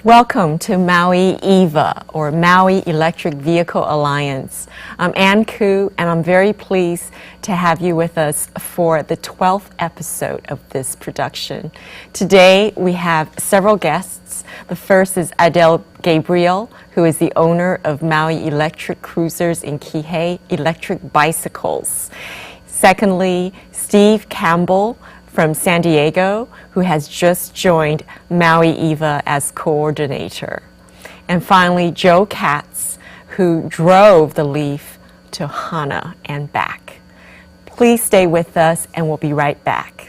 Welcome to Maui EVA, or Maui Electric Vehicle Alliance. I'm Ann Koo, and I'm very pleased to have you with us for the 12th episode of this production. Today we have several guests. The first is Adel Gabriel, who is the owner of Maui Electric Cruisers in Kihei electric bicycles. Secondly, Steve Campbell from San Diego, who has just joined Maui EVA as coordinator. And finally, Joe Katz, who drove the LEAF to Hana and back. Please stay with us, and we'll be right back.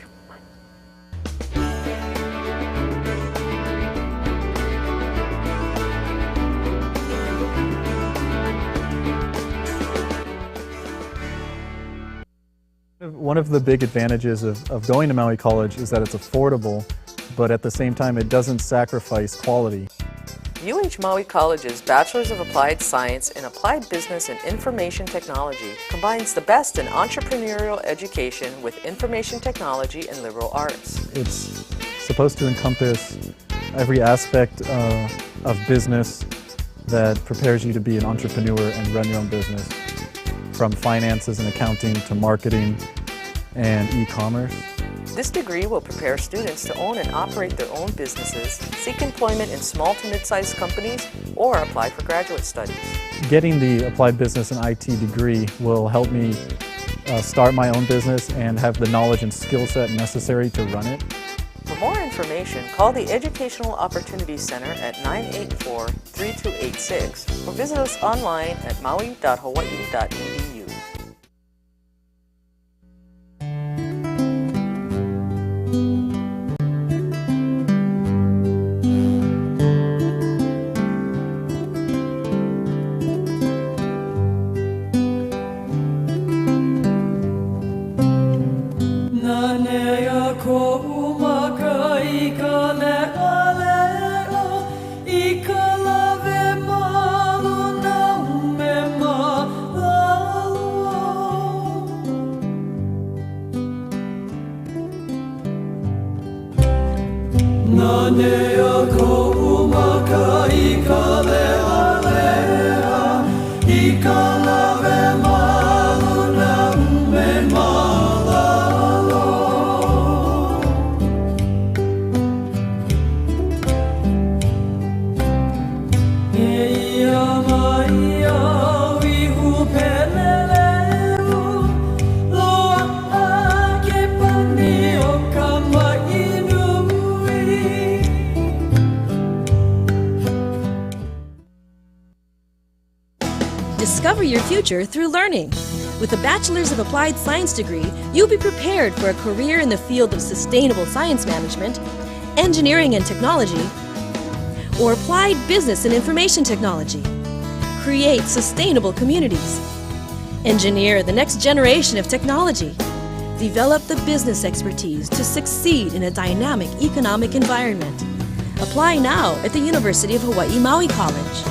One of the big advantages of going to Maui College is that it's affordable, but at the same time it doesn't sacrifice quality. UH Maui College's Bachelor's of Applied Science in Applied Business and Information Technology combines the best in entrepreneurial education with information technology and liberal arts. It's supposed to encompass every aspect of business that prepares you to be an entrepreneur and run your own business, from finances and accounting to marketing and e-commerce. This degree will prepare students to own and operate their own businesses, seek employment in small to mid-sized companies, or apply for graduate studies. Getting the applied business and IT degree will help me start my own business and have the knowledge and skill set necessary to run it. For more information, call the Educational Opportunities Center at 984-3286 or visit us online at maui.hawaii.edu. Discover your future through learning. With a Bachelor's of Applied Science degree, you'll be prepared for a career in the field of sustainable science management, engineering and technology, or applied business and information technology. Create sustainable communities. Engineer the next generation of technology. Develop the business expertise to succeed in a dynamic economic environment. Apply now at the University of Hawaii Maui College.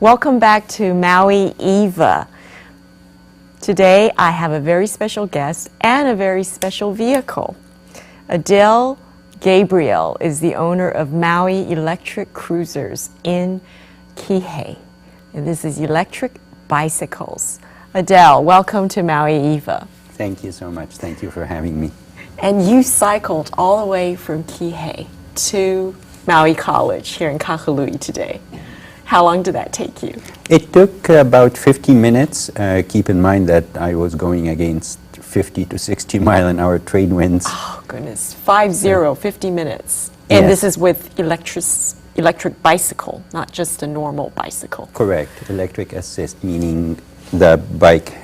Welcome back to Maui EVA. Today I have a very special guest and a very special vehicle. Adel Gabriel is the owner of Maui Electric Cruisers in Kihei. And this is electric bicycles. Adel, welcome to Maui EVA. Thank you so much. Thank you for having me. And you cycled all the way from Kihei to Maui College here in Kahului today. How long did that take you? It took about 50 minutes. Keep in mind that I was going against 50 to 60 mile an hour trade winds. Oh goodness, 50 minutes. And Yes. this is with electric bicycle, not just a normal bicycle. Correct. Electric assist, meaning the bike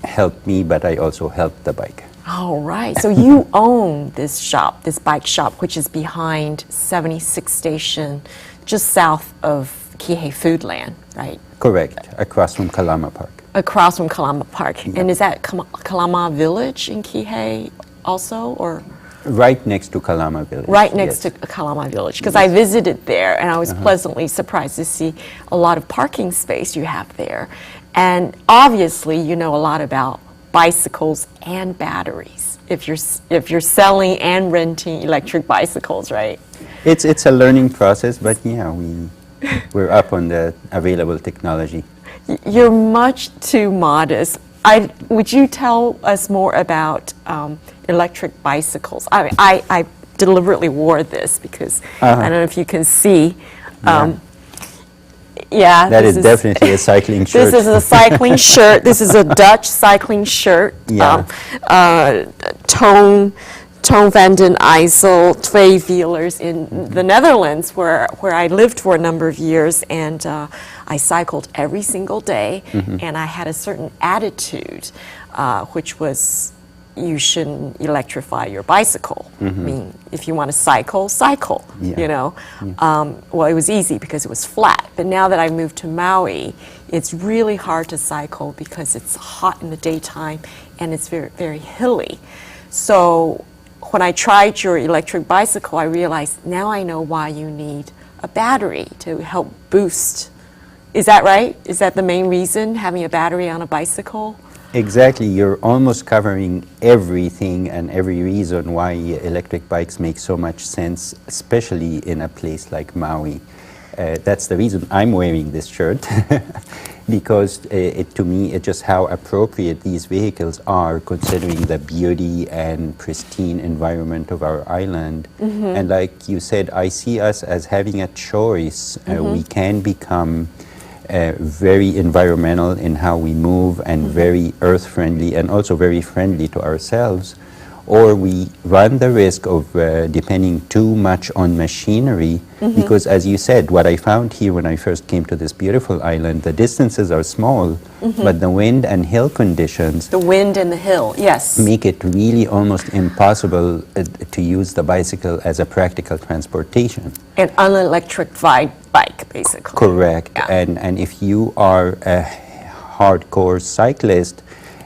helped me, but I also helped the bike. All right, so you own this shop, this bike shop, which is behind 76 Station, just south of Kihei Foodland, right? Correct. Across from Kalama Park. Across from Kalama Park. Yeah. And is that Kalama Village in Kihei also, or? Right next to Kalama Village. Right next yes. to Kalama Village, because I visited there and I was pleasantly surprised to see a lot of parking space you have there. And obviously, you know a lot about bicycles and batteries if you're selling and renting electric bicycles, right? It's a learning process, but yeah, we're up on the available technology. You're much too modest. Would you tell us more about electric bicycles? I deliberately wore this because I don't know if you can see. Yeah, that is definitely a cycling shirt. This is a cycling shirt. This is a Dutch cycling shirt. Yeah. Toon van den IJssel, tweewielers in the Netherlands, where I lived for a number of years, and I cycled every single day, and I had a certain attitude, which was you shouldn't electrify your bicycle. I mean, if you want to cycle, cycle, you know. Well, it was easy because it was flat, but now that I moved to Maui, it's really hard to cycle because it's hot in the daytime and it's very, very hilly. So when I tried your electric bicycle, I realized now I know why you need a battery to help boost. Is that right? Is that the main reason, having a battery on a bicycle? Exactly. You're almost covering everything and every reason why electric bikes make so much sense, especially in a place like Maui. That's the reason I'm wearing this shirt, because to me, it's just how appropriate these vehicles are considering the beauty and pristine environment of our island. And like you said, I see us as having a choice. We can become very environmental in how we move and very earth-friendly and also very friendly to ourselves, or we run the risk of depending too much on machinery because, as you said, what I found here when I first came to this beautiful island, the distances are small, but the wind and hill conditions The wind and the hill, yes. make it really almost impossible to use the bicycle as a practical transportation. An unelectrified bike, basically. Correct. Yeah. And if you are a hardcore cyclist,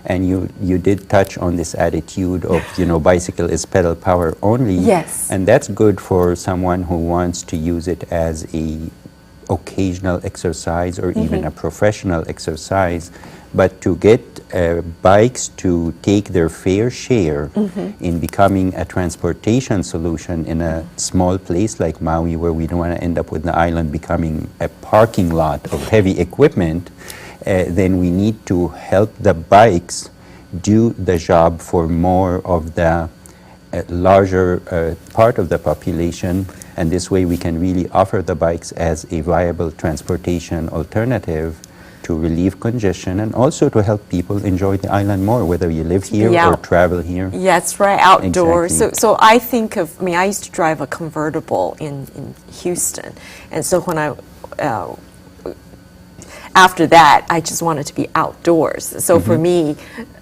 and you did touch on this attitude of, you know, bicycle is pedal power only. Yes. And that's good for someone who wants to use it as a occasional exercise or even a professional exercise. But to get bikes to take their fair share in becoming a transportation solution in a small place like Maui, where we don't want to end up with the island becoming a parking lot of heavy equipment, then we need to help the bikes do the job for more of the larger part of the population, and this way we can really offer the bikes as a viable transportation alternative to relieve congestion and also to help people enjoy the island more, whether you live here or travel here. Yeah, that's right, outdoors. Exactly. So I think of, I used to drive a convertible in Houston, and so when after that, I just wanted to be outdoors. So for me,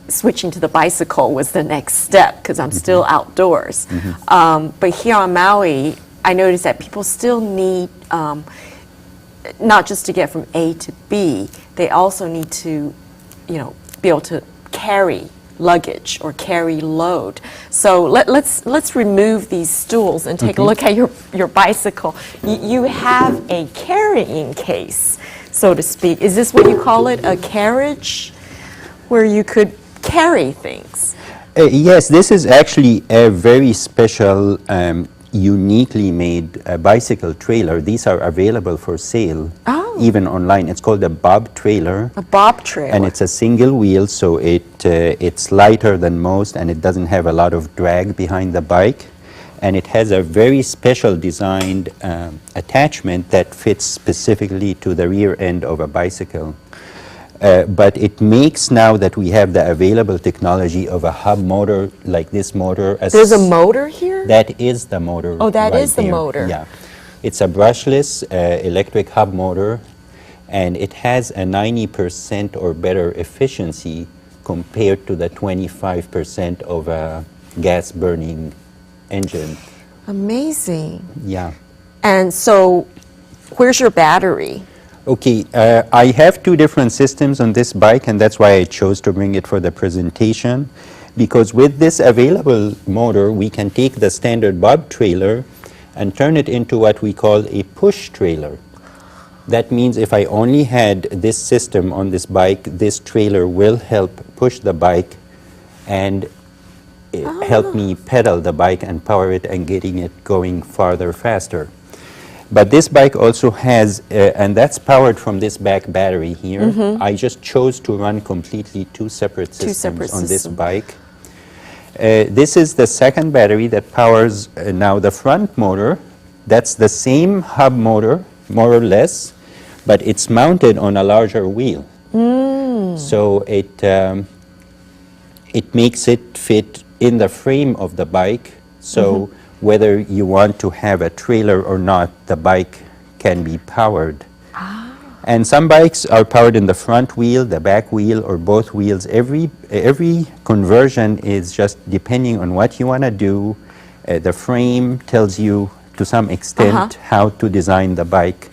switching to the bicycle was the next step because I'm still outdoors. But here on Maui, I noticed that people still need, not just to get from A to B, they also need to, you know, be able to carry luggage or carry load. So let's remove these stools and take a look at your bicycle. You have a carrying case, so to speak. Is this what you call it, a carriage, where you could carry things? Yes, this is actually a very special, uniquely made bicycle trailer. These are available for sale, even online. It's called a bob trailer. A bob trailer. And it's a single wheel, so it's lighter than most, and it doesn't have a lot of drag behind the bike. And it has a very special designed attachment that fits specifically to the rear end of a bicycle. But it makes now that we have the available technology of a hub motor like this motor. There's a motor here? That is the motor. Oh, that right is the there. motor. Yeah. It's a brushless electric hub motor, and it has a 90% or better efficiency compared to the 25% of a gas-burning engine. Amazing. Yeah. And so, where's your battery? Okay, I have two different systems on this bike, and that's why I chose to bring it for the presentation. because with this available motor, we can take the standard bob trailer and turn it into what we call a push trailer. That means if I only had this system on this bike, this trailer will help push the bike and help me pedal the bike and power it and getting it going farther, faster. But this bike also has, and that's powered from this back battery here. I just chose to run completely two separate systems on this bike. This is the second battery that powers now the front motor. That's the same hub motor, more or less, but it's mounted on a larger wheel. So it makes it fit in the frame of the bike. So whether you want to have a trailer or not, the bike can be powered. And some bikes are powered in the front wheel, the back wheel, or both wheels. Every conversion is just depending on what you want to do. The frame tells you to some extent how to design the bike.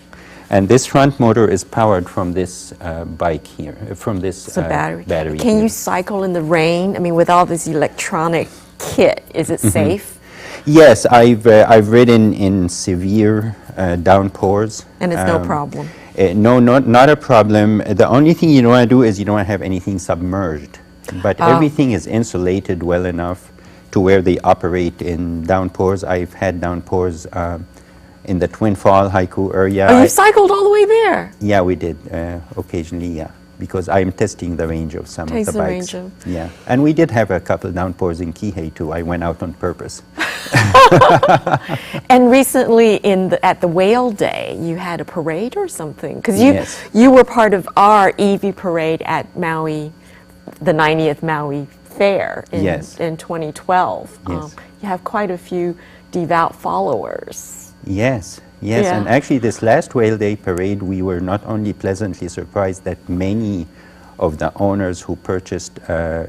And this front motor is powered from this bike here, from this battery. Can you cycle in the rain? I mean, with all this electronic kit, is it safe? Yes, I've ridden in severe downpours. And it's no problem? No, not a problem. The only thing you don't want to do is you don't want to have anything submerged. But everything is insulated well enough to where they operate in downpours. I've had downpours in the Twin Fall Haiku area. Oh, you cycled all the way there? Yeah, we did occasionally, yeah, because I'm testing the range of some of the bikes. Yeah, and we did have a couple downpours in Kihei too. I went out on purpose. And recently at the Whale Day, you had a parade or something? Because Yes. you were part of our EV parade at Maui, the 90th Maui Fair in 2012. Yes. You have quite a few devout followers. Yes, Yeah. and actually this last Whale Day parade, we were not only pleasantly surprised that many of the owners who purchased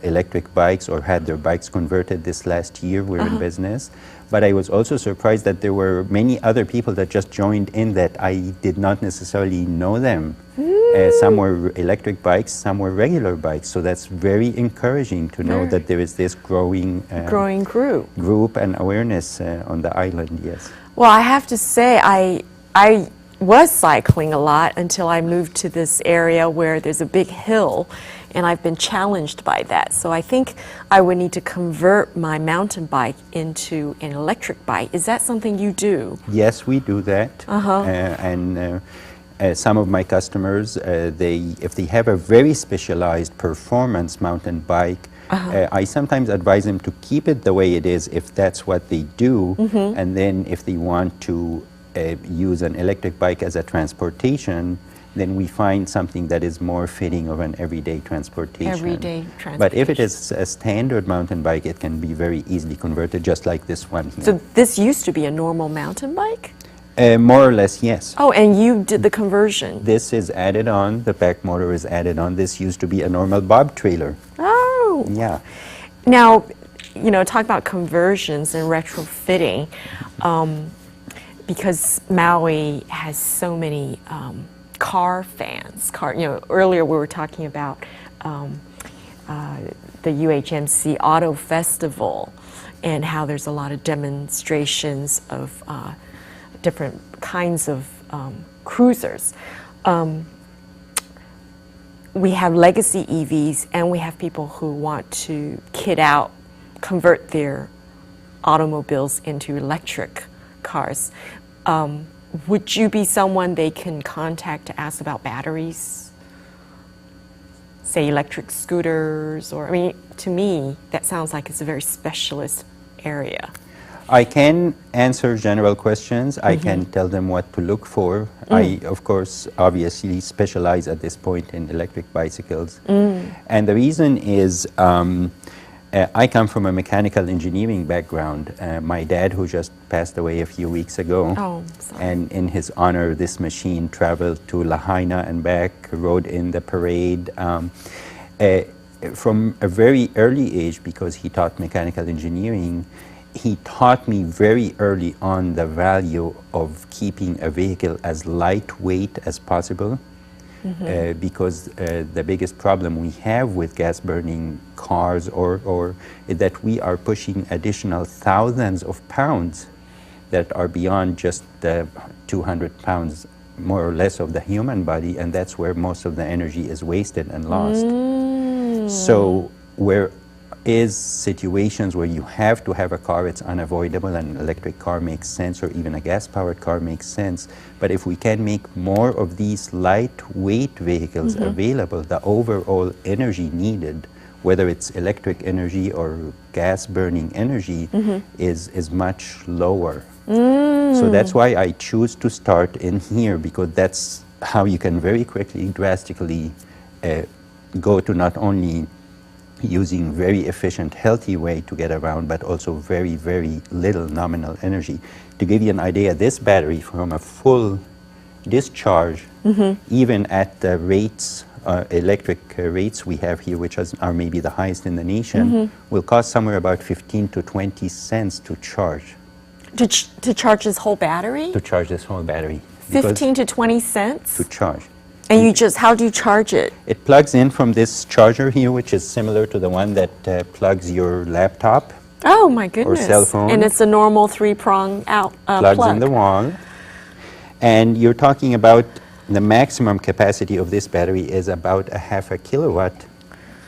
electric bikes or had their bikes converted this last year were in business, but I was also surprised that there were many other people that just joined in that I did not necessarily know them. Some were electric bikes, some were regular bikes, so that's very encouraging to know that there is this growing group and awareness on the island, yes. Well, I have to say, I was cycling a lot until I moved to this area where there's a big hill, and I've been challenged by that. So I think I would need to convert my mountain bike into an electric bike. Is that something you do? Yes, we do that. And some of my customers, if they have a very specialized performance mountain bike, I sometimes advise them to keep it the way it is if that's what they do, and then if they want to use an electric bike as a transportation, then we find something that is more fitting of an everyday transportation. But if it is a standard mountain bike, it can be very easily converted, just like this one here. So this used to be a normal mountain bike? More or less, yes. Oh, and you did the conversion? This is added on, the back motor is added on. This used to be a normal bob trailer. Oh. Yeah. Now, you know, talk about conversions and retrofitting, because Maui has so many car fans. Earlier we were talking about the UHMC Auto Festival and how there's a lot of demonstrations of different kinds of cruisers. We have legacy EVs, and we have people who want to kit out, convert their automobiles into electric cars. Would you be someone they can contact to ask about batteries? Say electric scooters, or, I mean, to me, that sounds like it's a very specialist area. I can answer general questions. I can tell them what to look for. I, of course, obviously specialize at this point in electric bicycles. And the reason is I come from a mechanical engineering background. My dad, who just passed away a few weeks ago, and in his honor, this machine traveled to Lahaina and back, rode in the parade. From a very early age, because he taught mechanical engineering, he taught me very early on the value of keeping a vehicle as lightweight as possible, because the biggest problem we have with gas-burning cars or that we are pushing additional thousands of pounds that are beyond just the 200 pounds more or less of the human body, and that's where most of the energy is wasted and lost. So where is situations where you have to have a car, it's unavoidable, and an electric car makes sense, or even a gas-powered car makes sense. But if we can make more of these lightweight vehicles available, the overall energy needed, whether it's electric energy or gas-burning energy, is much lower. So that's why I choose to start in here, because that's how you can very quickly, drastically go to not only using very efficient, healthy way to get around, but also very, very little nominal energy. To give you an idea, this battery from a full discharge, even at the rates, electric rates we have here, which are maybe the highest in the nation, will cost somewhere about 15 to 20 cents to charge. To charge this whole battery? To charge this whole battery. 15 to 20 cents? To charge. And you just, how do you charge it? It plugs in from this charger here, which is similar to the one that plugs your laptop. Oh my goodness. cell phone. And it's a normal three-prong out Plugs plug. in the wall. And you're talking about the maximum capacity of this battery is about a half a kilowatt.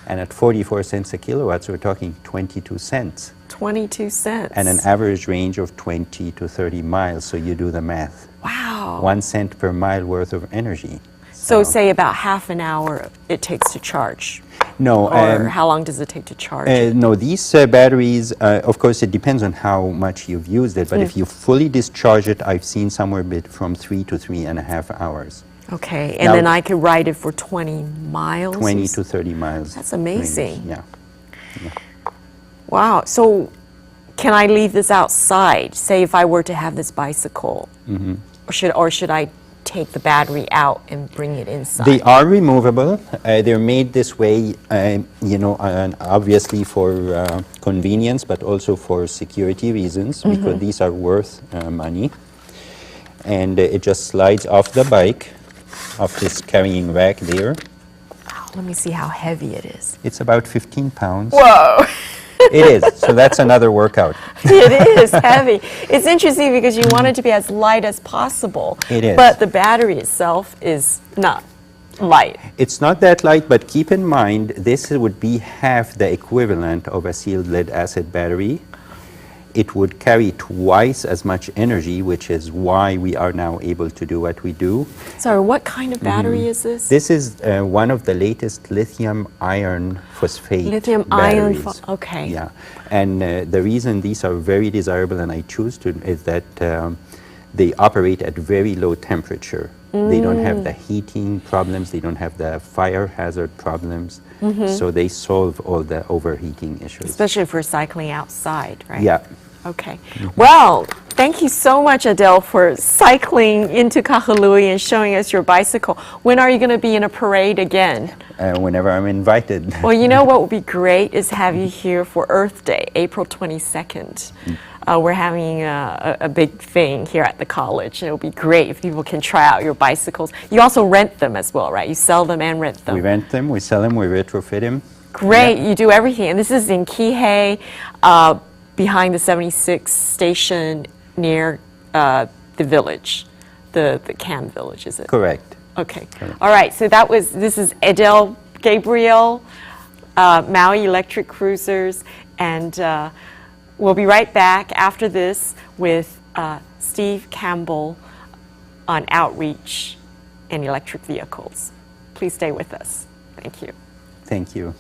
And at 44 cents a kilowatt, so we're talking 22 cents. 22 cents. And an average range of 20 to 30 miles, so you do the math. Wow. 1 cent per mile worth of energy. So say about half an hour it takes to charge. No. Or how long does it take to charge it? No, these batteries, of course, it depends on how much you've used it, but if you fully discharge it, I've seen somewhere from 3 to 3.5 hours. Okay, and Now- then I could ride it for 20 miles? 20 to 30 miles. That's amazing. range, Yeah. Wow, so can I leave this outside? Say if I were to have this bicycle, or should I take the battery out and bring it inside? They are removable. They're made this way, you know, obviously for convenience, but also for security reasons, because these are worth money. And it just slides off the bike, off this carrying rack there. Let me see how heavy it is. It's about 15 pounds. Whoa! It is, so that's another workout. It is heavy. It's interesting because you want it to be as light as possible. It is. But the battery itself is not light. It's not that light, but keep in mind, this would be half the equivalent of a sealed lead acid battery. It would carry twice as much energy, which is why we are now able to do what we do. Sorry, what kind of battery is this? This is one of the latest lithium iron phosphate Lithium iron batteries. okay. Yeah, and the reason these are very desirable and I choose to is that they operate at very low temperature. They don't have the heating problems, they don't have the fire hazard problems, so they solve all the overheating issues. Especially if we're cycling outside, right? Yeah. Okay. Well, thank you so much, Adel, for cycling into Kahului and showing us your bicycle. When are you going to be in a parade again? Whenever I'm invited. Well, you know what would be great is have you here for Earth Day, April 22nd. We're having a big thing here at the college. It would be great if people can try out your bicycles. You also rent them as well, right? You sell them and rent them. We rent them, we sell them, we retrofit them. Great, you do everything. And this is in Kihei, behind the 76 station near the village, the Cam village, is it? Correct. Okay. All right, so this is Adel Gabriel, Maui Electric Cruisers, and we'll be right back after this with Steve Campbell on outreach and electric vehicles. Please stay with us. Thank you. Thank you.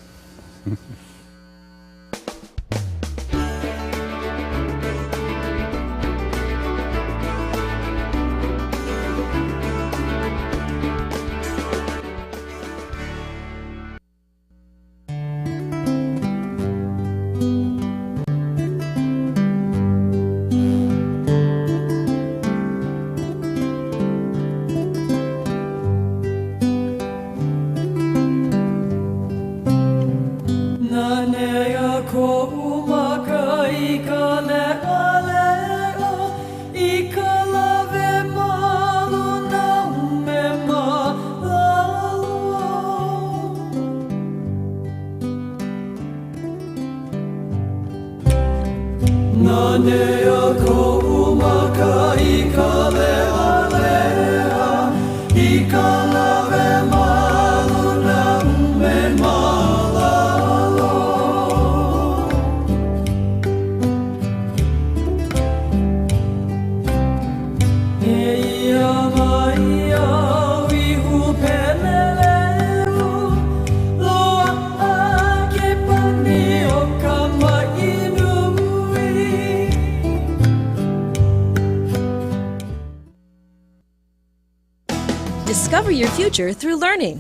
Discover your future through learning.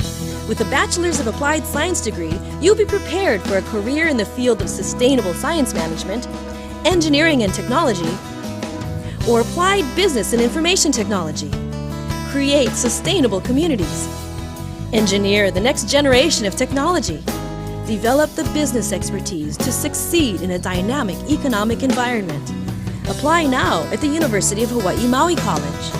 With a Bachelor's of Applied Science degree, you'll be prepared for a career in the field of sustainable science management, engineering and technology, or applied business and information technology. Create sustainable communities. Engineer the next generation of technology. Develop the business expertise to succeed in a dynamic economic environment. Apply now at the University of Hawaii Maui College.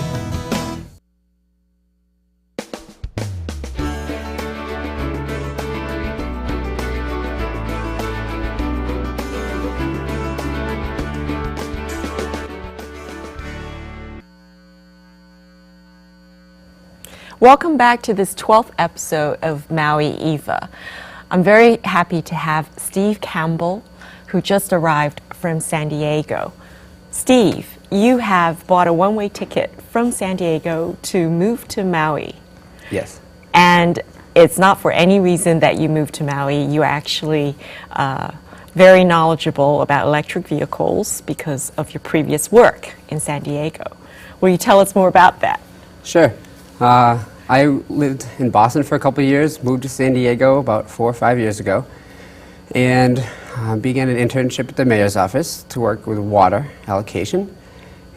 Welcome back to this 12th episode of Maui EVA. I'm very happy to have Steve Campbell, who just arrived from San Diego. Steve, you have bought a one-way ticket from San Diego to move to Maui. Yes. And it's not for any reason that you moved to Maui. You're actually very knowledgeable about electric vehicles because of your previous work in San Diego. Will you tell us more about that? Sure. I lived in Boston for a couple of years, moved to San Diego about 4 or 5 years ago, and began an internship at the mayor's office to work with water allocation,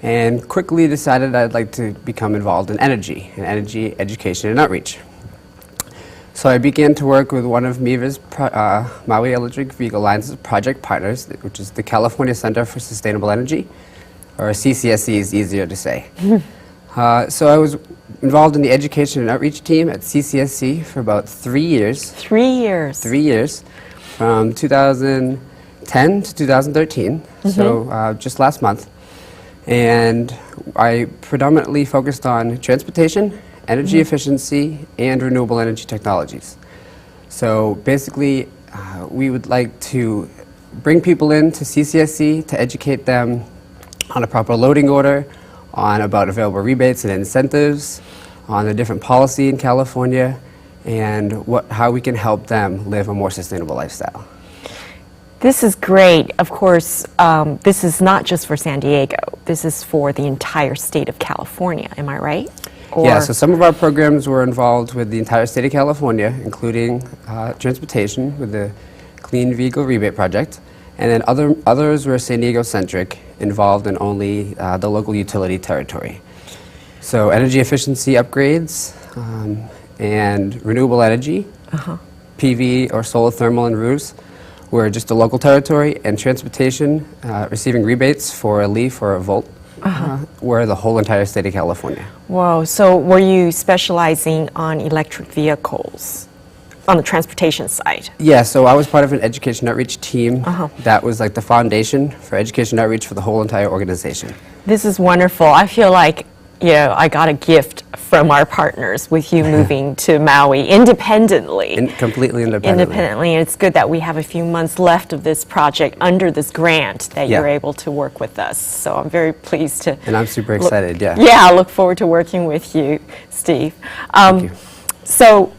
and quickly decided I'd like to become involved in energy education and outreach. So I began to work with one of MEVA's Maui Electric Vehicle Alliance's project partners, which is the California Center for Sustainable Energy, or CCSE is easier to say. So I was involved in the education and outreach team at CCSC for about 3 years. 3 years. 3 years, from 2010 to 2013, so just last month. And I predominantly focused on transportation, energy efficiency, and renewable energy technologies. So basically, we would like to bring people into CCSC to educate them on a proper loading order, on about available rebates and incentives, on the different policy in California, and how we can help them live a more sustainable lifestyle. This is great. Of course, this is not just for San Diego. This is for the entire state of California. Am I right? Yeah, so some of our programs were involved with the entire state of California, including transportation with the Clean Vehicle Rebate Project, and then others were San Diego-centric, involved in only the local utility territory. So energy efficiency upgrades and renewable energy, PV or solar thermal and roofs, were just a local territory, and transportation, receiving rebates for a LEAF or a Volt, were the whole entire state of California. Whoa, so were you specializing on electric vehicles on the transportation side? Yeah, so I was part of an education outreach team that was like the foundation for education outreach for the whole entire organization. This is wonderful. I feel like, you know, I got a gift from our partners with you moving to Maui independently. Completely independently. Independently, and it's good that we have a few months left of this project under this grant that you're able to work with us. So I'm very pleased to. And I'm super excited, yeah. Yeah, I look forward to working with you, Steve. Thank you. So,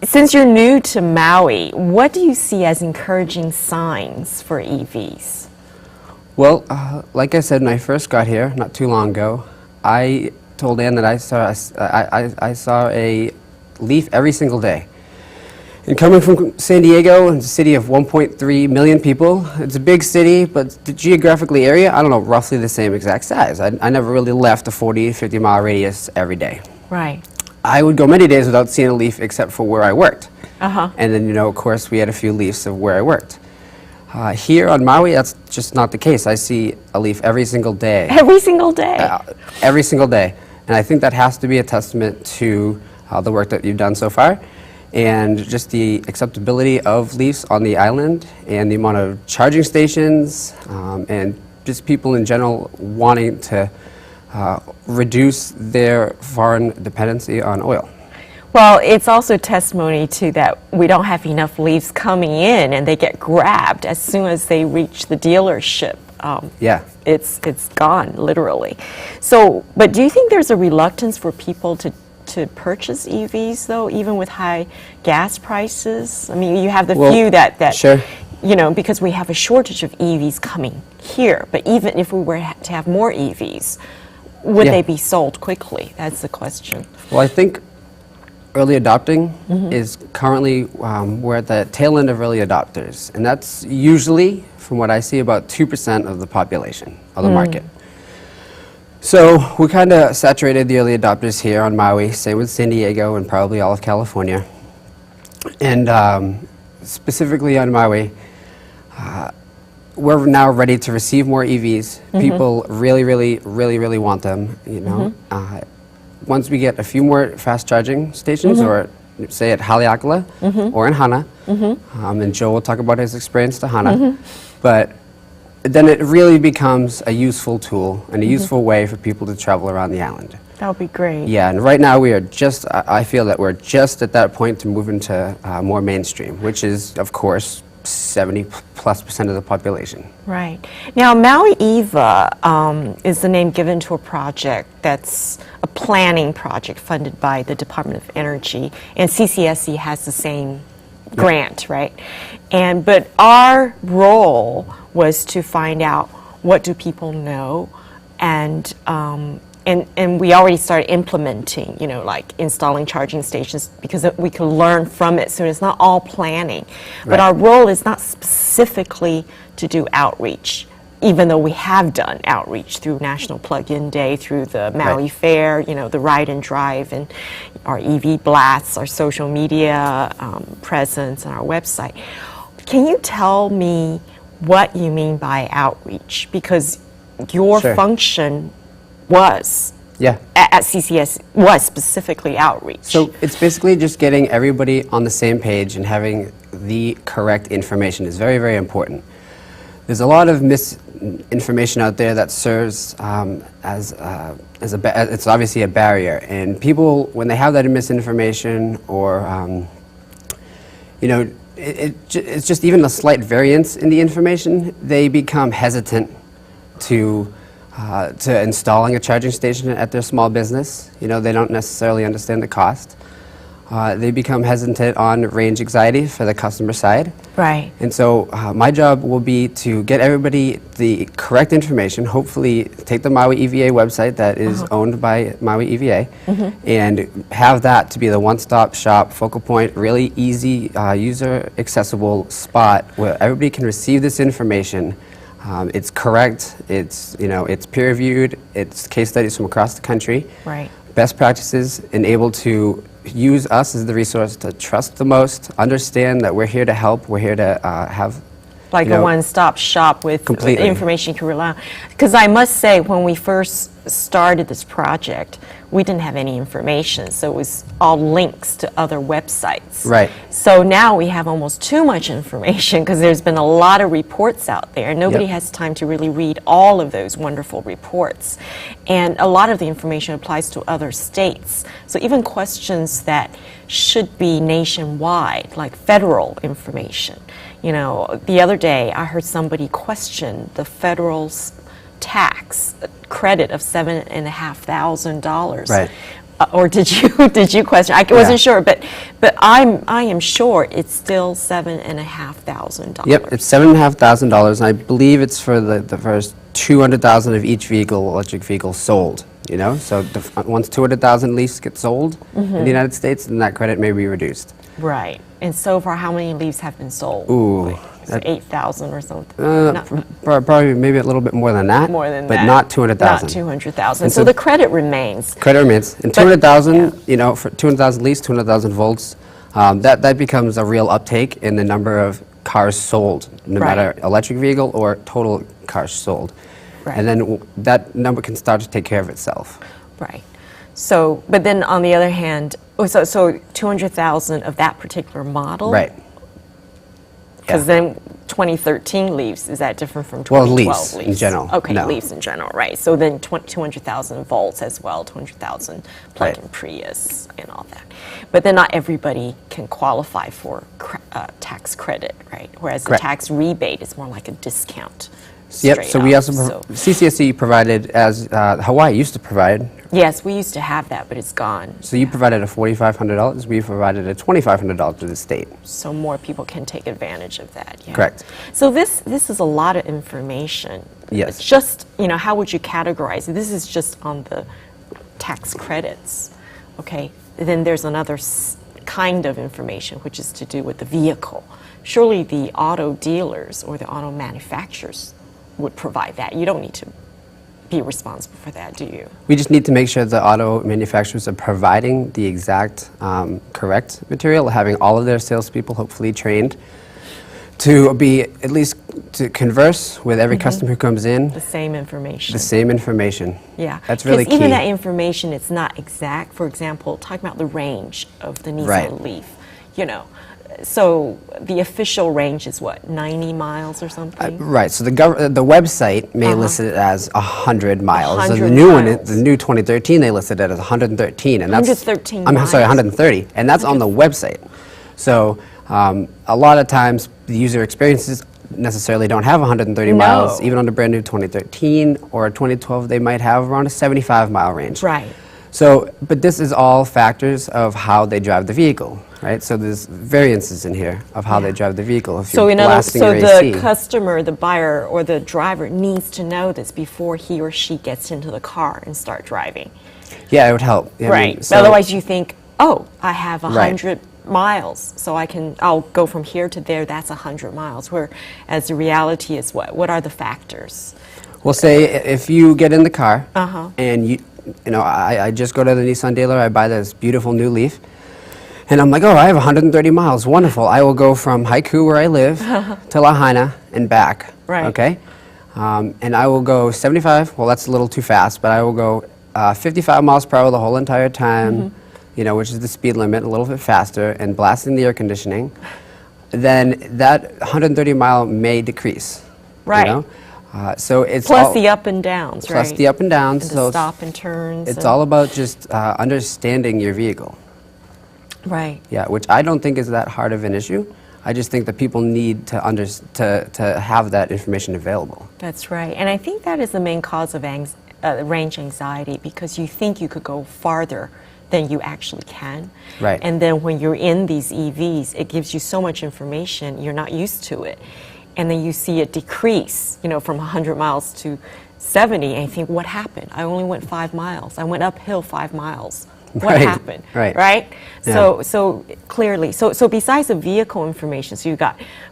since you're new to Maui, what do you see as encouraging signs for EVs? Well, like I said, when I first got here, not too long ago, I told Ann that I saw a LEAF every single day. And coming from San Diego, it's a city of 1.3 million people. It's a big city, but the geographically area, I don't know, roughly the same exact size. I never really left a 40, 50-mile radius every day. Right. I would go many days without seeing a LEAF except for where I worked. And then, you know, of course, we had a few LEAFs of where I worked. Here on Maui, that's just not the case. I see a LEAF every single day. Every single day? Every single day. And I think that has to be a testament to the work that you've done so far, and just the acceptability of LEAFs on the island, and the amount of charging stations, and just people in general wanting to reduce their foreign dependency on oil. Well, it's also testimony to that we don't have enough LEAFs coming in, and they get grabbed as soon as they reach the dealership. It's gone, literally. So, but do you think there's a reluctance for people to purchase EVs, though, even with high gas prices? I mean, you have the few that sure. You know, because we have a shortage of EVs coming here. But even if we were to have more EVs, would Yeah. they be sold quickly? That's the question. Well, I think early adopting is currently, we're at the tail end of early adopters. And that's usually, from what I see, about 2% of the population of the market. So we kind of saturated the early adopters here on Maui, same with San Diego and probably all of California. And specifically on Maui, we're now ready to receive more EVs. People really want them, you know. Once we get a few more fast charging stations, or say at Haleakala or in Hana, and Joe will talk about his experience to Hana, but then it really becomes a useful tool and a useful way for people to travel around the island. That would be great. Yeah, and right now we are just, I feel that we're just at that point to move into more mainstream, which is, of course, 70+% of the population. Right. Now, Maui EVA is the name given to a project that's a planning project funded by the Department of Energy, and CCSE has the same grant, right? But our role was to find out what do people know, and we already started implementing, you know, like installing charging stations because we could learn from it. So it's not all planning. But our role is not specifically to do outreach, even though we have done outreach through National Plug-in Day, through the Maui Fair, you know, the Ride and Drive, and our EV blasts, our social media presence, and our website. Can you tell me what you mean by outreach? Because your function was at CCS was specifically outreach. So it's basically just getting everybody on the same page and having the correct information is very, very important. There's a lot of misinformation out there that serves it's obviously a barrier, and people, when they have that misinformation or you know, it's just even a slight variance in the information, they become hesitant to installing a charging station at their small business. You know, they don't necessarily understand the cost. They become hesitant on range anxiety for the customer side. Right. And so my job will be to get everybody the correct information, hopefully take the Maui EVA website that is owned by Maui EVA, and have that to be the one-stop shop, focal point, really easy, user-accessible spot where everybody can receive this information. It's correct, it's, you know, it's peer-reviewed, it's case studies from across the country. Right. Best practices, and able to use us as the resource to trust the most, understand that we're here to help, we're here to have like a one-stop shop with information you can rely on. Because I must say, when we first started this project, we didn't have any information, so it was all links to other websites. Right. So now we have almost too much information because there's been a lot of reports out there, and nobody has time to really read all of those wonderful reports. And a lot of the information applies to other states. So even questions that should be nationwide, like federal information. You know, the other day I heard somebody question the federal's tax credit of $7,500. Right. Or did you question? I wasn't sure, but I am sure it's still $7,500. Yep, it's $7,500, and I believe it's for the first 200,000 of each vehicle, electric vehicle sold. You know, so once 200,000 leafs get sold in the United States, then that credit may be reduced. Right. And so far, how many leaves have been sold? Ooh. Like, so 8,000 or something? Probably maybe a little bit more than that. More than but that. Not 200,000. Not 200,000. So the credit remains. Credit remains. And 200,000, you know, for 200,000 leafs, 200,000 volts, that becomes a real uptake in the number of cars sold, no matter electric vehicle or total cars sold. Right. And then that number can start to take care of itself. Right. So, but then on the other hand, so 200,000 of that particular model? Right. Because then 2013 leaves, is that different from 2012 leaves? In general. Okay, no. leaves in general, right. So then 200,000 volts as well, 200,000 plug-in Prius and all that. But then not everybody can qualify for tax credit, right? Whereas the tax rebate is more like a discount. Yep, so we also, CCSE provided, as Hawaii used to provide Yes, we used to have that, but it's gone. So you provided a $4,500, we provided a $2,500 to the state. So more people can take advantage of that. Yeah. Correct. So this is a lot of information. Yes. It's just, how would you categorize it? This is just on the tax credits. Okay. Then there's another kind of information, which is to do with the vehicle. Surely the auto dealers or the auto manufacturers would provide that. You don't need to be responsible for that, do you? We just need to make sure the auto manufacturers are providing the exact correct material, having all of their salespeople hopefully trained to be at least to converse with every customer who comes in. The same information. The same information. Yeah. That's really key. Even that information, it's not exact. For example, talking about the range of the Nissan LEAF, So the official range is what, 90 miles or something? Right. So the website may list it as 100 miles. 100 and the new miles. one, the new 2013, they listed it as 113, and that's 113 I'm sorry, miles. 130, and that's on the website. So a lot of times the user experiences necessarily don't have 130 miles. Even on the brand new 2013 or 2012, they might have around a 75-mile range. Right. So, but this is all factors of how they drive the vehicle, right? So there's variances in here of how they drive the vehicle. If So you're in other words, blasting so your the AC. customer, the buyer, or the driver needs to know this before he or she gets into the car and start driving. Yeah, it would help. I mean, Right. so- Otherwise, you think, oh, I have Right. 100 miles, so I'll go from here to there. That's 100 miles. Whereas the reality is what? What are the factors? Well, say if you get in the car Uh-huh. and I just go to the Nissan dealer, I buy this beautiful new Leaf, and I'm like, oh, I have 130 miles, wonderful. I will go from Haiku, where I live, to Hana and back. Right. Okay. And I will go 75. Well, that's a little too fast, but I will go 55 miles per hour the whole entire time. Which is the speed limit, a little bit faster, and blasting the air conditioning. Then that 130 mile may decrease. Right. So it's Plus all, the up and downs, right? plus the up and downs. And so the it's- stop and turns. it's and- all about just understanding your vehicle. Right. Yeah, which I don't think is that hard of an issue. I just think that people need to to have that information available. That's right. And I think that is the main cause of range anxiety, because you think you could go farther than you actually can. Right. And then when you're in these EVs, it gives you so much information, you're not used to it. And then you see it decrease, from 100 miles to 70, and you think, what happened? I only went 5 miles. I went uphill 5 miles. What Right, happened? right. Right? Yeah. So clearly, so besides the vehicle information, so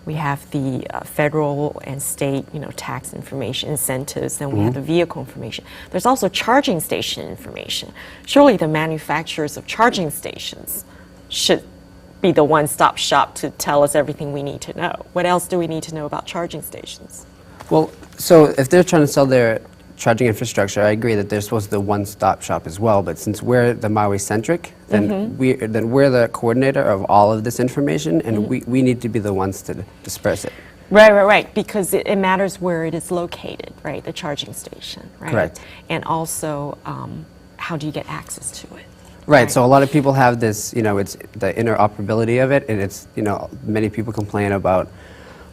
we have the federal and state, tax information, incentives, then we have the vehicle information. There's also charging station information. Surely the manufacturers of charging stations should be the one-stop shop to tell us everything we need to know. What else do we need to know about charging stations? Well, so if they're trying to sell their charging infrastructure, I agree that they're supposed to be the one-stop shop as well. But since we're the Maui-centric, then we're the coordinator of all of this information, and we need to be the ones to disperse it. Right, because it matters where it is located, right, the charging station, right? Correct. And also, how do you get access to it? Right. So a lot of people have this, it's the interoperability of it, and it's, many people complain about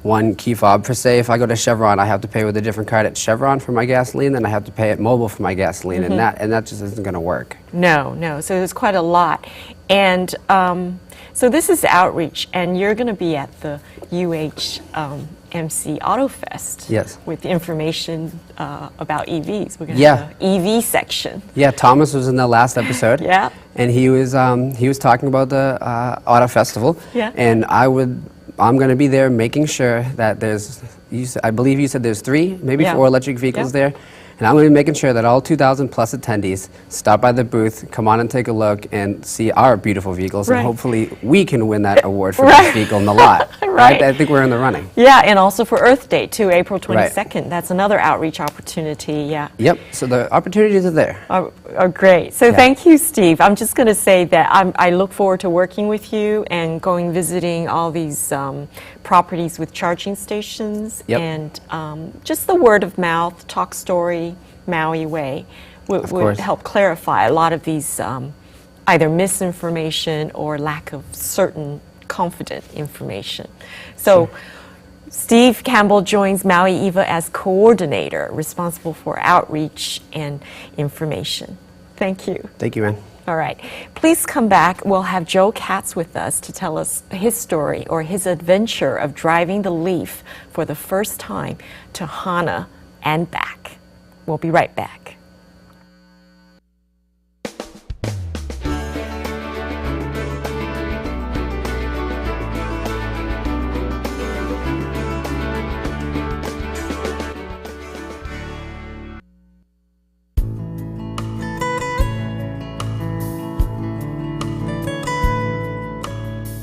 one key fob per se. If I go to Chevron, I have to pay with a different card at Chevron for my gasoline, then I have to pay at Mobile for my gasoline, and that just isn't going to work. No. So there's quite a lot. And so this is outreach, and you're going to be at the UHMC Auto Fest. Yes. With information about EVs. We're going to Yeah. have an EV section. Yeah, Thomas was in the last episode. Yeah. And he was talking about the auto festival. Yeah. And I'm going to be there making sure that I believe you said there's 3, maybe Yeah. 4 electric vehicles Yeah. there. And I'm going to be making sure that all 2,000 plus attendees stop by the booth, come on and take a look, and see our beautiful vehicles. Right. And hopefully we can win that award for Right. best vehicle in the lot. Right. I think we're in the running. Yeah, and also for Earth Day, too, April Right. 22nd. That's another outreach opportunity, yeah. Yep. So the opportunities are there. Are great. So thank you, Steve. I'm just going to say that I look forward to working with you and visiting all these properties with charging stations. Yep. And just the word of mouth, talk story, Maui way would course. help clarify a lot of these either misinformation or lack of certain confident information. So Steve Campbell joins Maui EVA as coordinator, responsible for outreach and information. Thank you. Thank you, man. All right. Please come back. We'll have Joe Katz with us to tell us his story or his adventure of driving the Leaf for the first time to Hana and back. We'll be right back.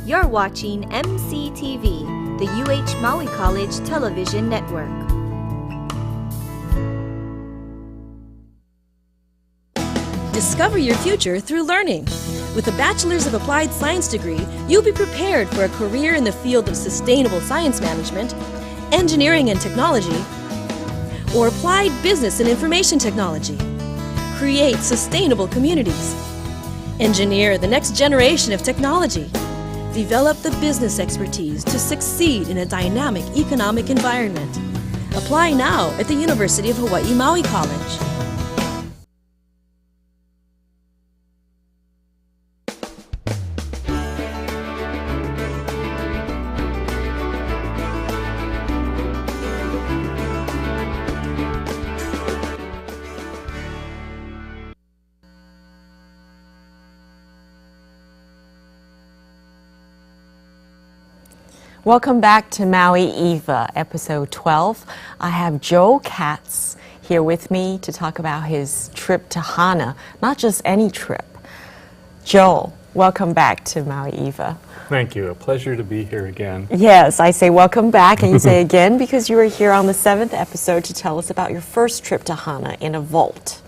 You're watching MCTV, the UH Maui College Television Network. Discover your future through learning. With a Bachelor's of Applied Science degree, you'll be prepared for a career in the field of sustainable science management, engineering and technology, or applied business and information technology. Create sustainable communities. Engineer the next generation of technology. Develop the business expertise to succeed in a dynamic economic environment. Apply now at the University of Hawaii Maui College. Welcome back to Maui EVA, episode 12. I have Joe Katz here with me to talk about his trip to Hana, not just any trip. Joel, welcome back to Maui EVA. Thank you. A pleasure to be here again. Yes, I say welcome back, and you say again because you were here on the 7th episode to tell us about your first trip to Hana in a Volt.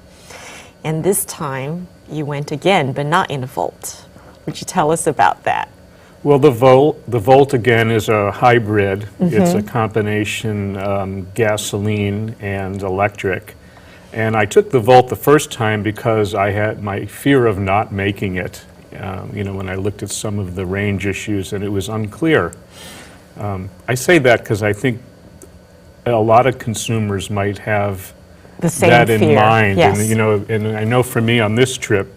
And this time you went again, but not in a Volt. Would you tell us about that? Well, the Volt again is a hybrid. It's a combination gasoline and electric. And I took the Volt the first time because I had my fear of not making it. When I looked at some of the range issues, and it was unclear. I say that because I think a lot of consumers might have the same that in fear. mind. Yes. And I know for me on this trip,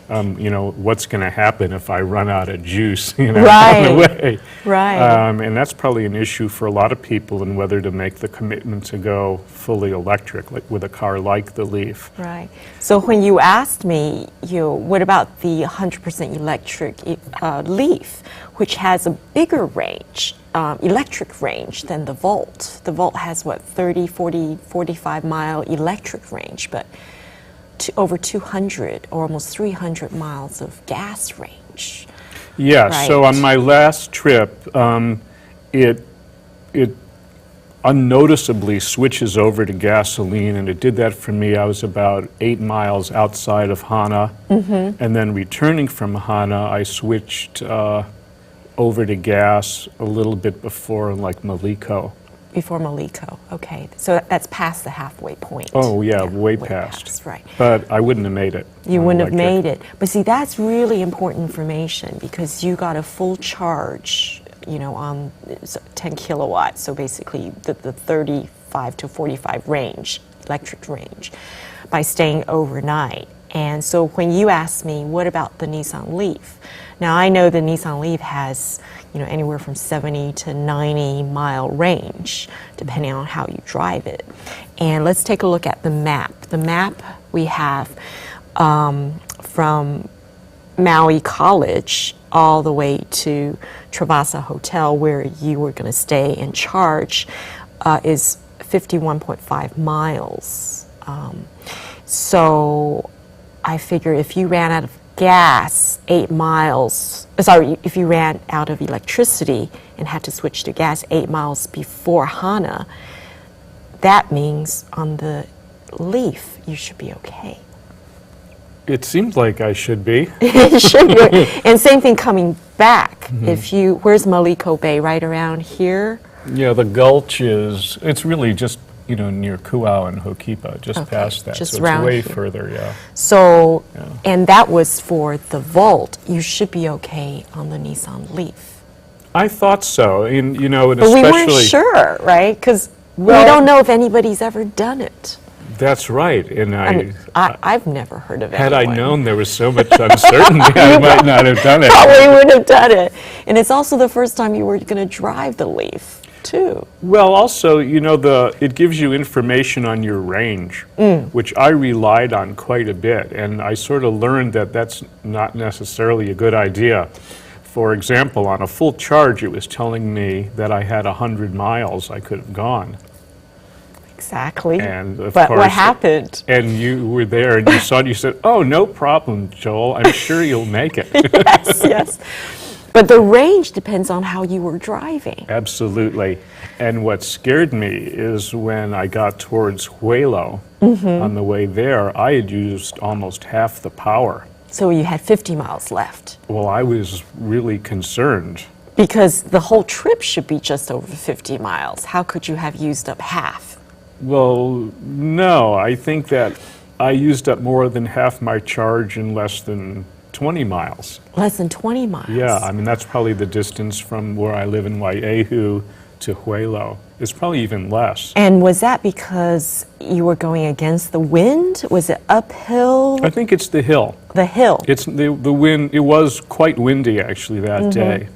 what's going to happen if I run out of juice, on the way. Right. And that's probably an issue for a lot of people in whether to make the commitment to go fully electric, like with a car like the Leaf. Right. So when you asked me, what about the 100% electric Leaf, which has a bigger range, electric range than the Volt. The Volt has, 30, 40, 45 mile electric range, but over 200 or almost 300 miles of gas range. Yeah, right. So on my last trip, it unnoticeably switches over to gasoline, and it did that for me. I was about 8 miles outside of Hana, and then returning from Hana, I switched over to gas a little bit before, like Maliko. Before Maliko, okay. So that's past the halfway point. Oh, yeah, way past. Right. But I wouldn't have made it. You wouldn't have made it. But see, that's really important information because you got a full charge, on 10 kilowatts. So basically the 35 to 45 range, electric range, by staying overnight. And so when you asked me, what about the Nissan LEAF? Now, I know the Nissan LEAF has, anywhere from 70 to 90 mile range, depending on how you drive it. And let's take a look at the map. The map we have from Maui College all the way to Travasa Hotel, where you were going to stay and charge, is 51.5 miles. So I figure if you ran out of gas 8 miles, if you ran out of electricity and had to switch to gas 8 miles before Hana, that means on the Leaf you should be okay. It seems like I should be. It should be. And same thing coming back. Where's Maliko Bay? Right around here? Yeah, the gulch it's really just, near Kuau and Hokipa, just past that. Just so around it's way here. further, yeah. So, and that was for the Volt. You should be okay on the Nissan LEAF. I thought so, and But especially... we weren't sure, right? Because we don't know if anybody's ever done it. That's right. And I've never heard of it. had I known there was so much uncertainty, I might not have done it. Probably would have done it. And it's also the first time you were going to drive the Leaf, too. Well, also, you know, it gives you information on your range, which I relied on quite a bit, and I sort of learned that that's not necessarily a good idea. For example, on a full charge, it was telling me that I had 100 miles I could have gone. Exactly. And of but course, what happened? And you were there, and you saw it, you said, "Oh, no problem, Joel. I'm sure you'll make it." Yes, yes. But the range depends on how you were driving. Absolutely. And what scared me is when I got towards Huelo, on the way there, I had used almost half the power. So you had 50 miles left. Well, I was really concerned. Because the whole trip should be just over 50 miles. How could you have used up half? Well, no, I think that I used up more than half my charge in less than 20 miles. Less than 20 miles? Yeah, I mean, that's probably the distance from where I live in Wai'ehu to Huelo. It's probably even less. And was that because you were going against the wind? Was it uphill? I think it's the hill. The hill. It's the wind. It was quite windy, actually, that day.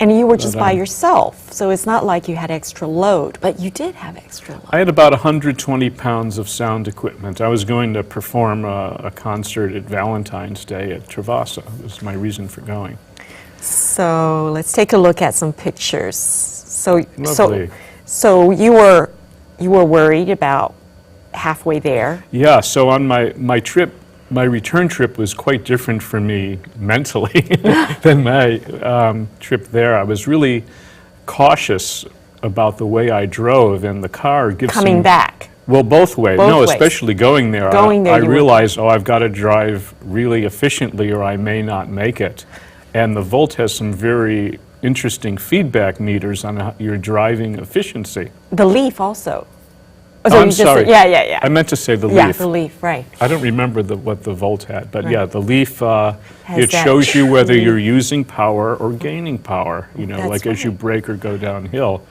And you were just by yourself, so it's not like you had extra load, but you did have extra load. I had about 120 pounds of sound equipment. I was going to perform a concert at Valentine's Day at Travasa. That was my reason for going. So let's take a look at some pictures. Lovely. So you were worried about halfway there. Yeah, so on my trip, my return trip was quite different for me mentally than my trip there. I was really cautious about the way I drove, and the car gives Coming back. Well, both ways. Both No, ways. especially going there. I realized, I've got to drive really efficiently or I may not make it. And the Volt has some very interesting feedback meters on your driving efficiency. The Leaf also. Oh, I'm sorry. Yeah. I meant to say the Yeah, Leaf. the Leaf, right. I don't remember what the Volt had, but Right. yeah, the Leaf, Has it that shows you whether tree. you're using power or gaining power, you know, That's like as you right. brake or go downhill.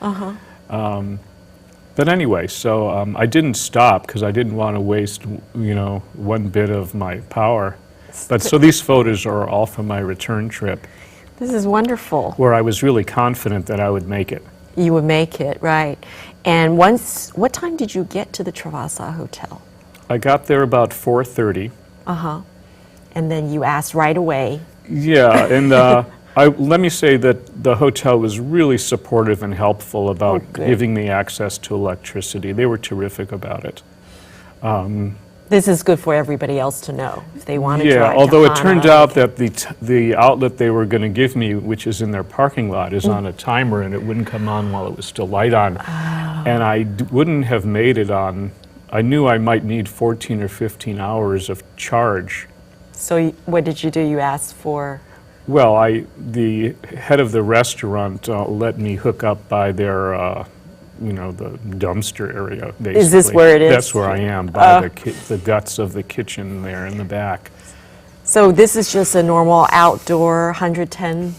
But anyway, so I didn't stop because I didn't want to waste, you know, one bit of my power. But so these photos are all from my return trip, This is wonderful. where I was really confident that I would make it. You would make it, right. And what time did you get to the Travasa Hotel? I got there about 4:30. And then you asked right away. Yeah, and let me say that the hotel was really supportive and helpful about good. giving me access to electricity. They were terrific about it. This is good for everybody else to know if they want to drive Yeah, to although it Hana. turned out that the outlet they were going to give me, which is in their parking lot, is on a timer and it wouldn't come on while it was still light on. And I wouldn't have made it on, I knew I might need 14 or 15 hours of charge. So what did you do? You asked for... Well, the head of the restaurant let me hook up by their, you know, the dumpster area, basically. Is this where it is? That's where I am, by the guts of the kitchen there in the back. So this is just a normal outdoor 110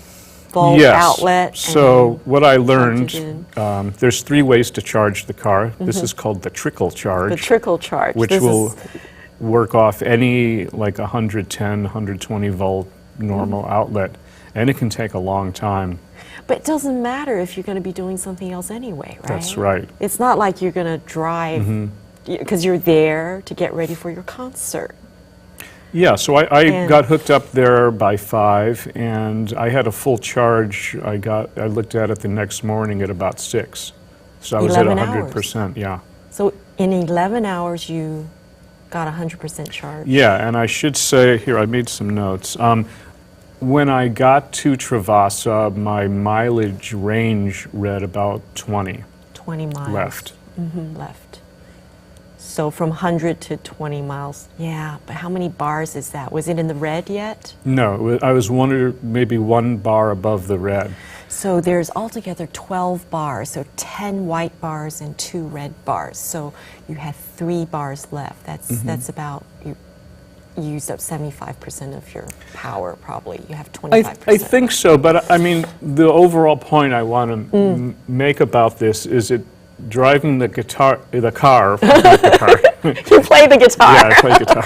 volt Yes. outlet? and So what I learned, plugged it there's 3 ways to charge the car. This is called the trickle charge. the trickle charge. Which This will is- work off any like 110, 120 volt normal outlet, and it can take a long time. But it doesn't matter if you're going to be doing something else anyway, right? That's right. It's not like you're going to drive because you're there to get ready for your concert. Yeah, so I And- got hooked up there by 5, and I had a full charge. I looked at it the next morning at about 6, so I was at 11 100%. Yeah. So in 11 hours, you got 100% charge. Yeah, and I should say here, I made some notes. When I got to Travasa, my mileage range read about 20 20 miles. left. Left. So from 100 to 20 miles. Yeah, but how many bars is that? Was it in the red yet? No, I was maybe 1 bar above the red. So there's altogether 12 bars, so 10 white bars and 2 red bars. So you have 3 bars left. That's about, you used up 75% of your power probably. You have 25%. I think so, but I mean, the overall point I want to make about this is driving the car, not the car. You play the guitar. Yeah, I play guitar.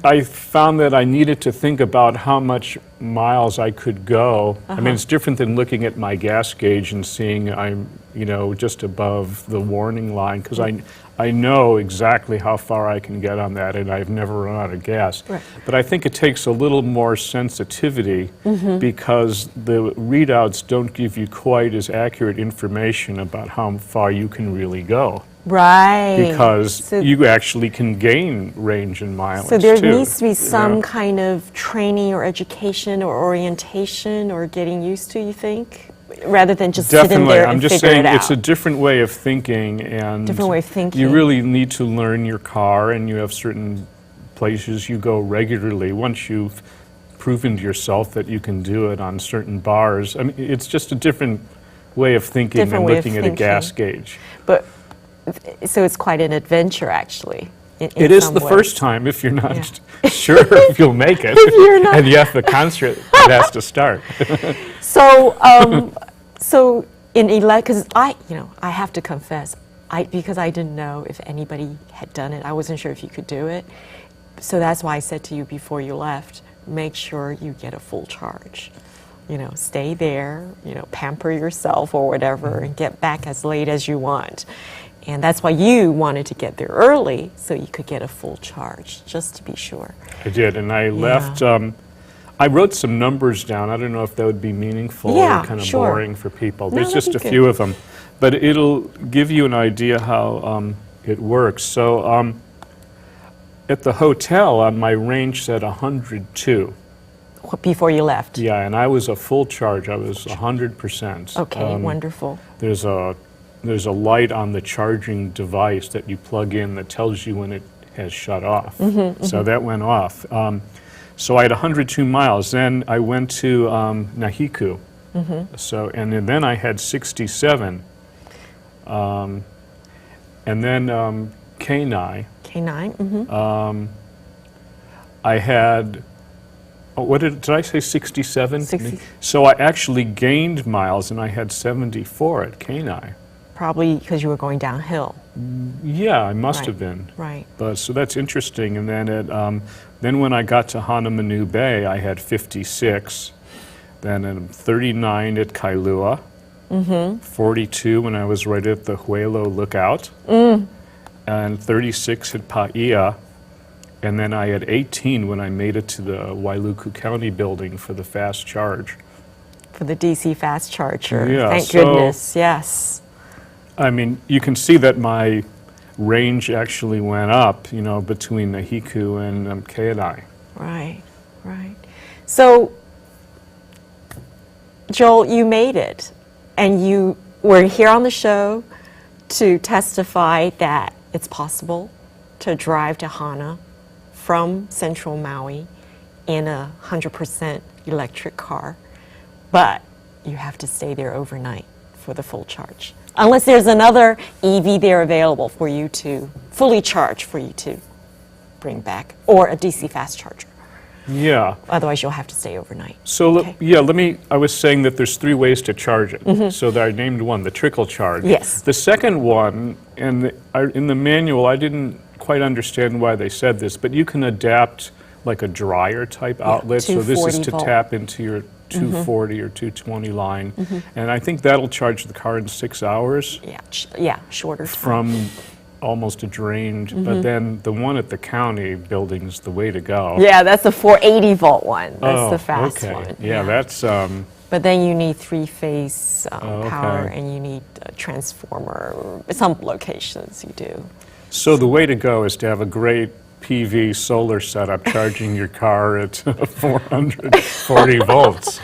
I found that I needed to think about how much miles I could go. I mean, it's different than looking at my gas gauge and seeing I'm, just above the warning line, because I know exactly how far I can get on that, and I've never run out of gas. Right. But I think it takes a little more sensitivity because the readouts don't give you quite as accurate information about how far you can really go. Right. Because you actually can gain range and mileage So there too, needs to be some yeah. kind of training or education or orientation or getting used to, you think? Rather than just sitting Definitely. there I'm and just figure saying it out. it's a different way of thinking, and Different way of thinking. you really need to learn your car, and you have certain places you go regularly. Once you've proven to yourself that you can do it on certain bars, I mean, it's just a different way of thinking Different than way of looking at a gas thinking. gauge. But so it's quite an adventure, actually. In It is some the ways. first time if you're not Yeah. sure if you'll make it, you're not- and you have the concert that has to start. So, so in because I have to confess, because I didn't know if anybody had done it, I wasn't sure if you could do it. So that's why I said to you before you left, make sure you get a full charge. Stay there, pamper yourself or whatever, and get back as late as you want. And that's why you wanted to get there early, so you could get a full charge, just to be sure. I did, and I left. I wrote some numbers down. I don't know if that would be meaningful Yeah, or kind of sure. boring for people. No, There's that'd just be a good. few of them, but it'll give you an idea how it works. So at the hotel, my range said 102. Before you left. Yeah, and I was a full charge. I was 100%. Okay, wonderful. There's a light on the charging device that you plug in that tells you when it has shut off. So that went off. So I had 102 miles. Then I went to Nahiku. So and then I had 67. And then Kihei. K9. I had. Oh, what did I say? 67. 60. So I actually gained miles, and I had 74 at Kihei. Probably because you were going downhill. Yeah, I must Right. have been. Right. But so that's interesting. And then then when I got to Hana Bay, I had 56. Then 39 at Kailua. 42 when I was right at the Huelo Lookout. And 36 at Paia. And then I had 18 when I made it to the Wailuku County building for the fast charge. For the DC fast charger. Yeah, Thank so- goodness, yes. I mean, you can see that my range actually went up, between Nahiku and Kihei. Right, right. So, Joel, you made it, and you were here on the show to testify that it's possible to drive to Hana from central Maui in a 100% electric car, but you have to stay there overnight for the full charge. Unless there's another EV there available for you to fully charge for you to bring back, or a DC fast charger. Yeah. Otherwise, you'll have to stay overnight. So, Okay. I was saying that there's 3 ways to charge it. So that I named one, the trickle charge. Yes. The second one, and in the manual, I didn't quite understand why they said this, but you can adapt like a dryer type outlet. So this is 240 to volt. tap into your 240 or 220 line. And I think that'll charge the car in 6 hours Yeah, shorter time. from almost a drained. But then the one at the county building's the way to go. Yeah, that's the 480 volt one. That's Oh, the fast okay. one. Yeah, that's... But then you need 3-phase okay. power, and you need a transformer. Some locations you do. So the way to go is to have a great PV solar setup charging your car at 440 volts.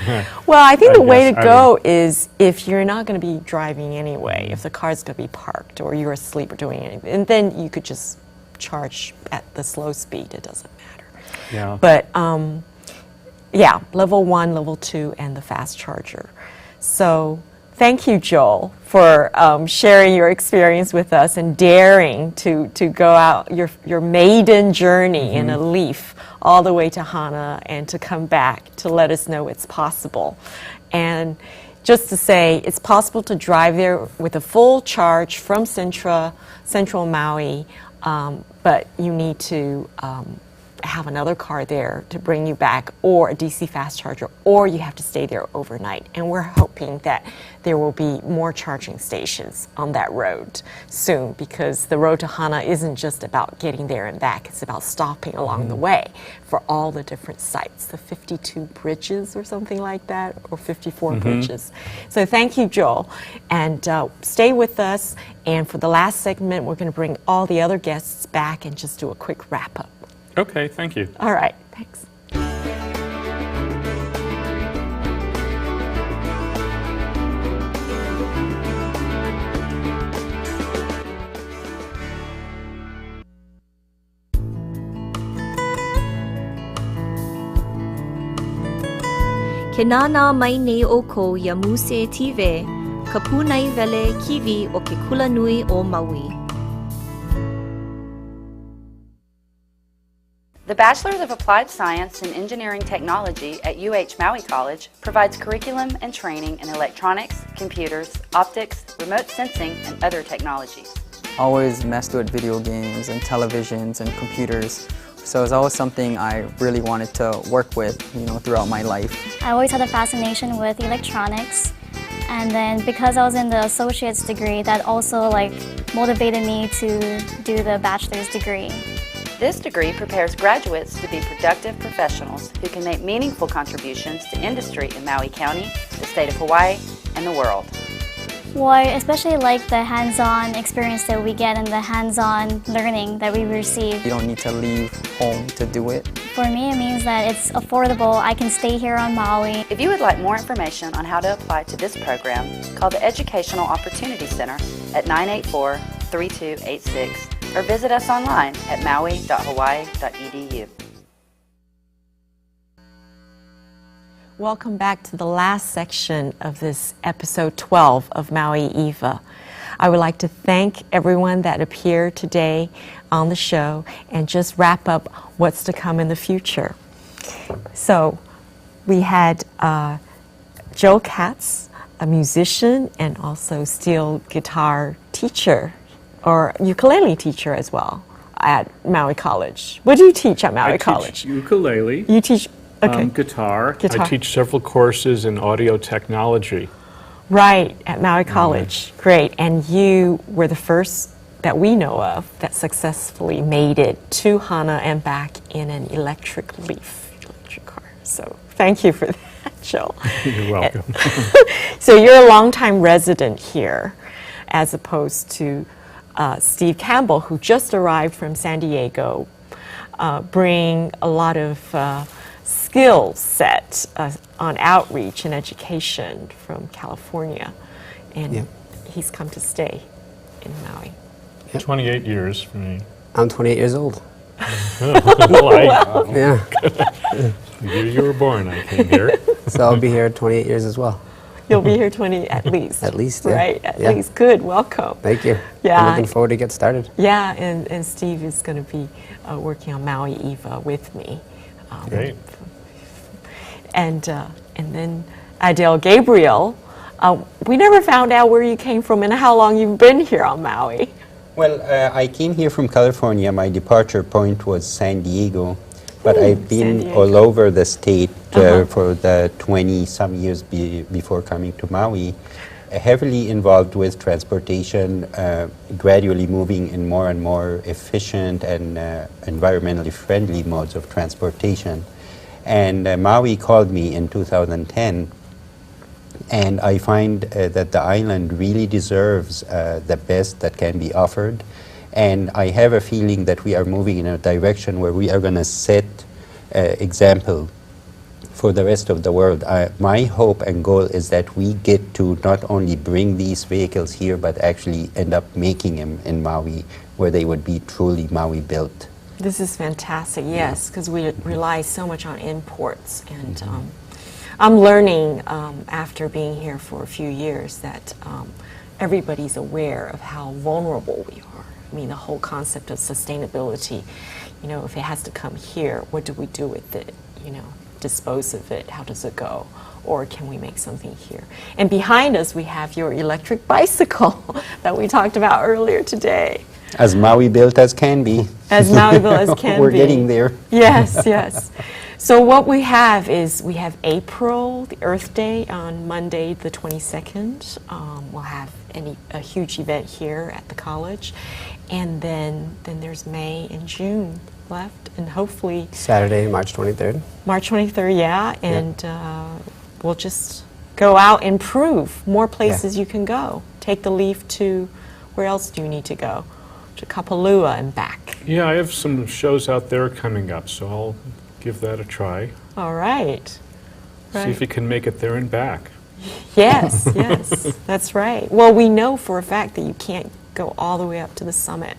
Well, I think I the way guess, to go is if you're not going to be driving anyway, if the car's going to be parked or you're asleep or doing anything, and then you could just charge at the slow speed. It doesn't matter. Yeah. But yeah, level 1, level 2, and the fast charger. So thank you, Joel, for sharing your experience with us and daring to go out your maiden journey in a LEAF all the way to Hana and to come back to let us know it's possible. And just to say, it's possible to drive there with a full charge from Central Maui, but you need to have another car there to bring you back, or a DC fast charger, or you have to stay there overnight. And we're hoping that there will be more charging stations on that road soon, because the road to Hana isn't just about getting there and back, it's about stopping along the way for all the different sites, the 52 bridges or something like that, or 54 bridges. So thank you, Joel, and stay with us, and for the last segment we're going to bring all the other guests back and just do a quick wrap-up. Okay, thank you. All right, thanks. Ke nana mai nei o ko ia muse tive, ka punai vele kiwi o ke kula nui o Maui. The Bachelor's of Applied Science and Engineering Technology at UH Maui College provides curriculum and training in electronics, computers, optics, remote sensing, and other technologies. Always messed with video games and televisions and computers, so it's always something I really wanted to work with, throughout my life. I always had a fascination with electronics, and then because I was in the associate's degree, that also motivated me to do the bachelor's degree. This degree prepares graduates to be productive professionals who can make meaningful contributions to industry in Maui County, the state of Hawaii, and the world. Well, I especially like the hands-on experience that we get and the hands-on learning that we receive. You don't need to leave home to do it. For me, it means that it's affordable. I can stay here on Maui. If you would like more information on how to apply to this program, call the Educational Opportunity Center at 984-3286 or visit us online at maui.hawaii.edu. Welcome back to the last section of this episode 12 of Maui EVA. I would like to thank everyone that appeared today on the show and just wrap up what's to come in the future. So we had Joe Katz, a musician and also steel guitar teacher, or ukulele teacher as well at Maui College. What do you teach at Maui College? I teach ukulele. You teach guitar. I teach several courses in audio technology. Right, at Maui College. Great. And you were the first that we know of that successfully made it to Hana and back in an electric LEAF electric car. So thank you for that, Joe. You're welcome. So you're a longtime resident here, as opposed to Steve Campbell, who just arrived from San Diego, bring a lot of skill set on outreach and education from California, and he's come to stay in Maui. 28 years for me. I'm 28 years old. Well, Yeah. the year you were born, I came here. So I'll be here 28 years as well. You'll be here 20 at least. At least, yeah. Right, at Yeah. least. Good, welcome. Thank you. Yeah. I'm looking forward to get started. Yeah, and Steve is going to be working on Maui EVA with me. Great. And then Adel Gabriel, we never found out where you came from and how long you've been here on Maui. Well, I came here from California. My departure point was San Diego, but I've been all over the state for the 20-some years before coming to Maui, heavily involved with transportation, gradually moving in more and more efficient and environmentally friendly modes of transportation. And Maui called me in 2010, and I find that the island really deserves the best that can be offered. And I have a feeling that we are moving in a direction where we are going to set example for the rest of the world. My hope and goal is that we get to not only bring these vehicles here, but actually end up making them in Maui, where they would be truly Maui built. This is fantastic, yes, because we rely so much on imports. And I'm learning after being here for a few years that everybody's aware of how vulnerable we are. I mean, the whole concept of sustainability, if it has to come here, what do we do with it? dispose of it? How does it go? Or can we make something here? And behind us, we have your electric bicycle that we talked about earlier today. As Maui built as can be. As Maui built as can We're be. getting there. Yes, yes. So what we have is we have April, the Earth Day, on Monday the 22nd. We'll have a huge event here at the college. And then there's May and June left, and hopefully Saturday, March 23rd. March 23rd, yeah, and we'll just go out and prove more places you can go. Take the LEAF to, where else do you need to go? To Kapalua and back. Yeah, I have some shows out there coming up, so I'll give that a try. All right. See if you can make it there and back. Yes, yes, that's right. Well, we know for a fact that you can't go all the way up to the summit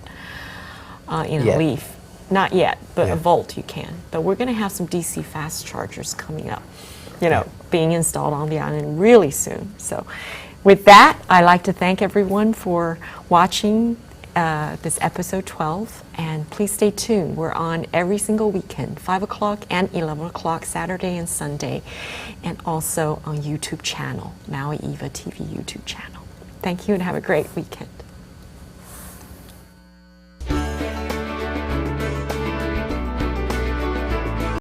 in a LEAF. Not yet, but a Volt you can. But we're going to have some DC fast chargers coming up, you know, being installed on the island really soon. So with that, I'd like to thank everyone for watching this episode 12, and please stay tuned. We're on every single weekend, 5 o'clock and 11 o'clock, Saturday and Sunday, and also on YouTube channel, Maui EVA TV YouTube channel. Thank you and have a great weekend.